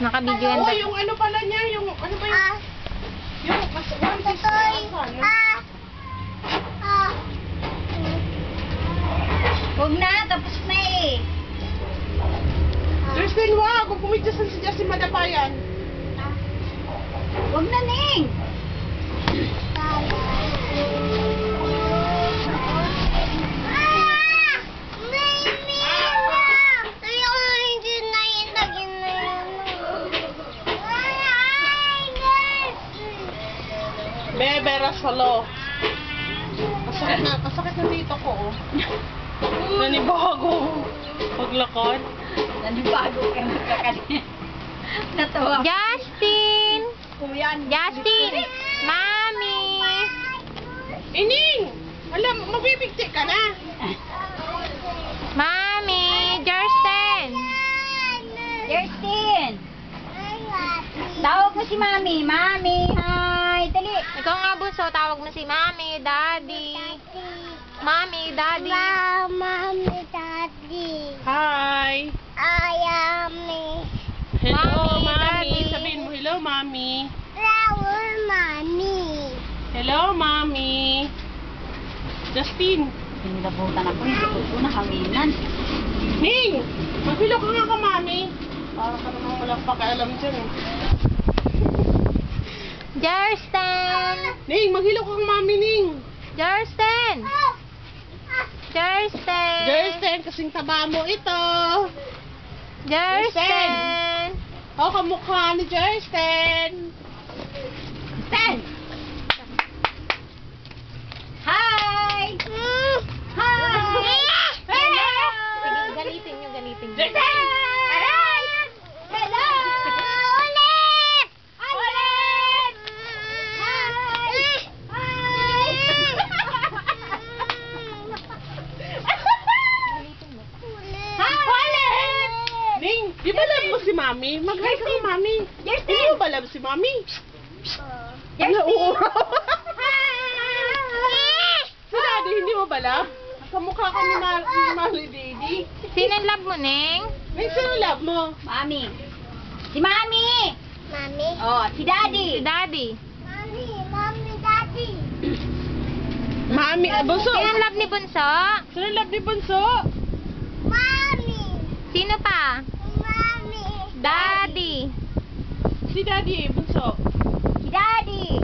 Nakabidyo yan. Oh, yung ano pala niya, yung ano ba yung... Yung mas one Huwag na, tapos na eh. Justin, wag! Kung pumidyasan si Justin, madapayan. Huwag na, Ning. Bebe, solo. Masakit na dito ko, oh. Nanibago. Paglakad. Nanibago kayo magkakali. Natawa. Justin! Kuyan. Justin! Mami! Ining! Alam, mabibigti ka na. Mami! Justin! Justin! Tawag mo si Mami. Mami, hi. Dali. Ikaw nga, Bunso. Tawag mo si Mami, Daddy. Mami, Daddy. Mommy, Daddy. Hi. I am me. Hello, Mommy, Mami. Daddy. Sabihin mo, hello, Mami. Flower, Mommy. Hello, Mami. Justin. Pinilabutan ako. Hindi ko nahanginan. Ning! Maghilo ka nga ka, Mami. Para ka naman walang pakialam dyan, eh. Justin! Ning, maghilo ka kang Mami, Ning. Justin! Justin! Justin, kasing taba mo ito. Justin! O, kamukha ni Justin. Justin! Hi! Hi! Sige, galitin nyo, galitin nyo. Justin! Hello! Ulit! Ulit! Hi! Hi! Ulit! Ning, di ba love mo si Mami? Mag-hi ka kay Mami. Justin! Di mo ba love si Mami? Justin! Ano, oo. Hi! Si Daddy, hindi mo ba love? Kamukha ka ni Mali Daddy. Sino ang love mo, Neng? Ning, sino love mo? Mami! Si Mami! Mommy. Oh, si Daddy! Si Daddy. Mommy, Mommy, Daddy. Mami, Bunso. Sino ang love ni Bunso? Sino love ni Bunso? Mommy. Sino pa? Mommy. Daddy. Si Daddy, Bunso. Si Daddy!